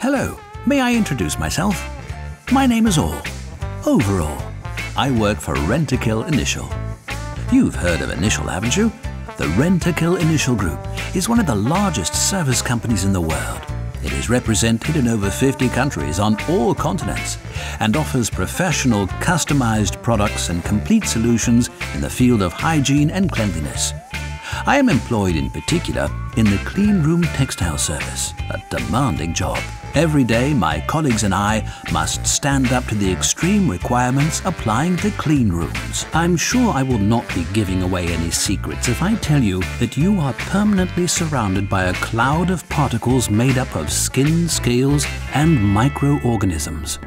Hello, may I introduce myself? My name is Overall. I work for Rentokil Initial. You've heard of Initial, haven't you? The Rentokil Initial Group is one of the largest service companies in the world. It is represented in over 50 countries on all continents and offers professional, customized products and complete solutions in the field of hygiene and cleanliness. I am employed in particular in the clean room textile service, a demanding job. Every day, my colleagues and I must stand up to the extreme requirements applying to clean rooms. I'm sure I will not be giving away any secrets if I tell you that you are permanently surrounded by a cloud of particles made up of skin, scales, and microorganisms.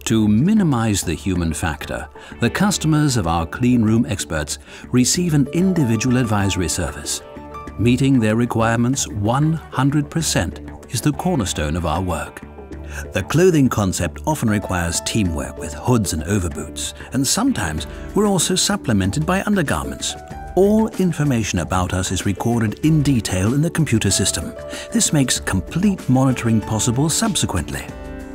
To minimize the human factor, the customers of our clean room experts receive an individual advisory service. Meeting their requirements 100% is the cornerstone of our work. The clothing concept often requires teamwork with hoods and overboots, and sometimes we're also supplemented by undergarments. All information about us is recorded in detail in the computer system. This makes complete monitoring possible subsequently.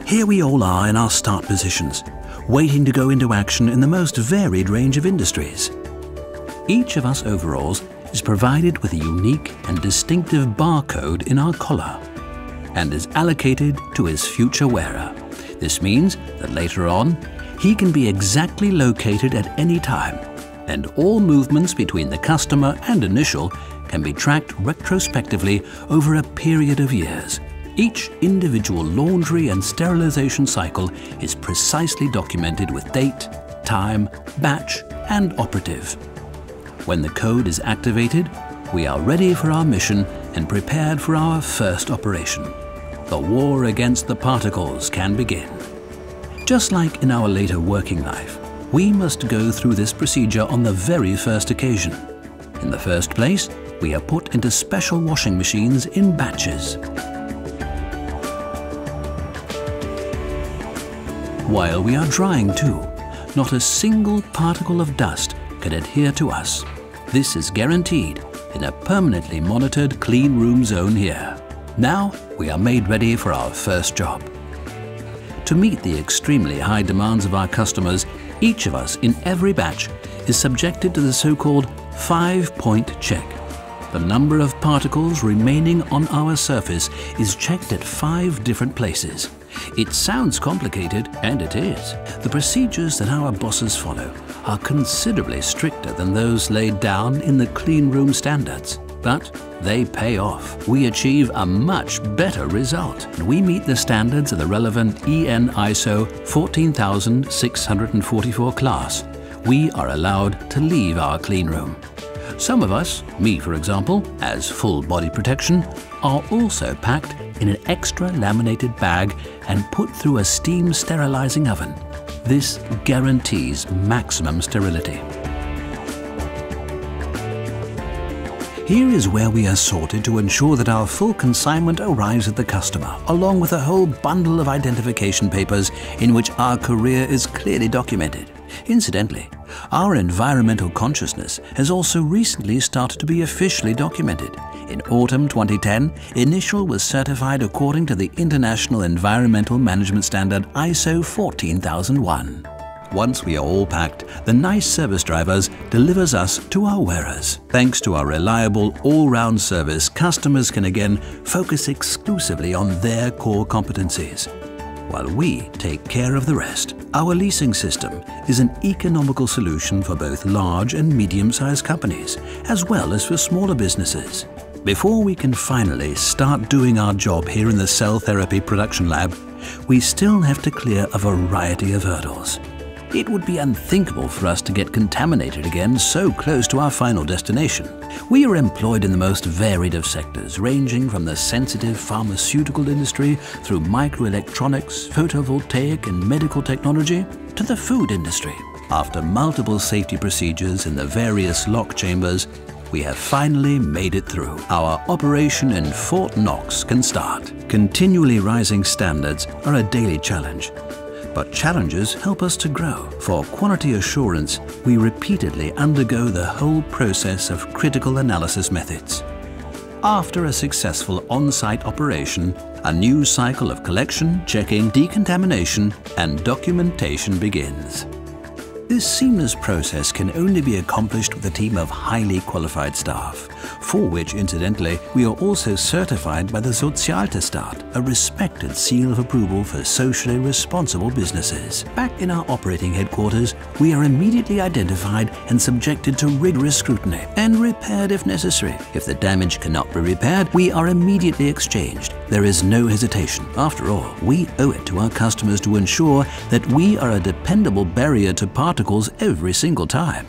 Here we all are in our start positions, waiting to go into action in the most varied range of industries. Each of us overalls is provided with a unique and distinctive barcode in our collar and is allocated to his future wearer. This means that later on, he can be exactly located at any time, and all movements between the customer and Initial can be tracked retrospectively over a period of years. Each individual laundry and sterilization cycle is precisely documented with date, time, batch, and operative. When the code is activated, we are ready for our mission and prepared for our first operation. The war against the particles can begin. Just like in our later working life, we must go through this procedure on the very first occasion. In the first place, we are put into special washing machines in batches. While we are drying too, not a single particle of dust can adhere to us. This is guaranteed in a permanently monitored clean room zone here. Now we are made ready for our first job. To meet the extremely high demands of our customers, each of us in every batch is subjected to the so-called 5-point check. The number of particles remaining on our surface is checked at 5 different places. It sounds complicated, and it is. The procedures that our bosses follow are considerably stricter than those laid down in the clean room standards. But they pay off. We achieve a much better result. We meet the standards of the relevant EN ISO 14644 class. We are allowed to leave our clean room. Some of us, me for example, as full body protection, are also packed in an extra laminated bag and put through a steam sterilizing oven. This guarantees maximum sterility. Here is where we are sorted to ensure that our full consignment arrives at the customer, along with a whole bundle of identification papers in which our career is clearly documented. Incidentally, our environmental consciousness has also recently started to be officially documented. In autumn 2010, Initial was certified according to the International Environmental Management Standard ISO 14001. Once we are all packed, the nice service drivers delivers us to our wearers. Thanks to our reliable all-round service, customers can again focus exclusively on their core competencies, while we take care of the rest. Our leasing system is an economical solution for both large and medium-sized companies, as well as for smaller businesses. Before we can finally start doing our job here in the cell therapy production lab, we still have to clear a variety of hurdles. It would be unthinkable for us to get contaminated again so close to our final destination. We are employed in the most varied of sectors, ranging from the sensitive pharmaceutical industry through microelectronics, photovoltaic and medical technology to the food industry. After multiple safety procedures in the various lock chambers, we have finally made it through. Our operation in Fort Knox can start. Continually rising standards are a daily challenge. But challenges help us to grow. For quality assurance, we repeatedly undergo the whole process of critical analysis methods. after a successful on-site operation, a new cycle of collection, checking, decontamination and documentation begins. This seamless process can only be accomplished with a team of highly qualified staff, for which, incidentally, we are also certified by the Sozialtestat, a respected seal of approval for socially responsible businesses. Back in our operating headquarters, we are immediately identified and subjected to rigorous scrutiny and repaired if necessary. If the damage cannot be repaired, we are immediately exchanged. There is no hesitation. After all, we owe it to our customers to ensure that we are a dependable barrier to particles every single time.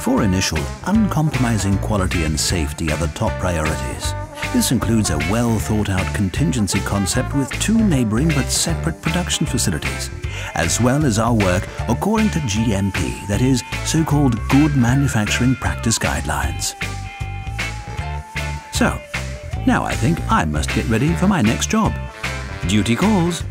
For initial, uncompromising quality and safety are the top priorities. This includes a well-thought-out contingency concept with 2 neighboring but separate production facilities, as well as our work according to GMP, that is, so-called Good Manufacturing Practice Guidelines. So, now I think I must get ready for my next job. Duty calls.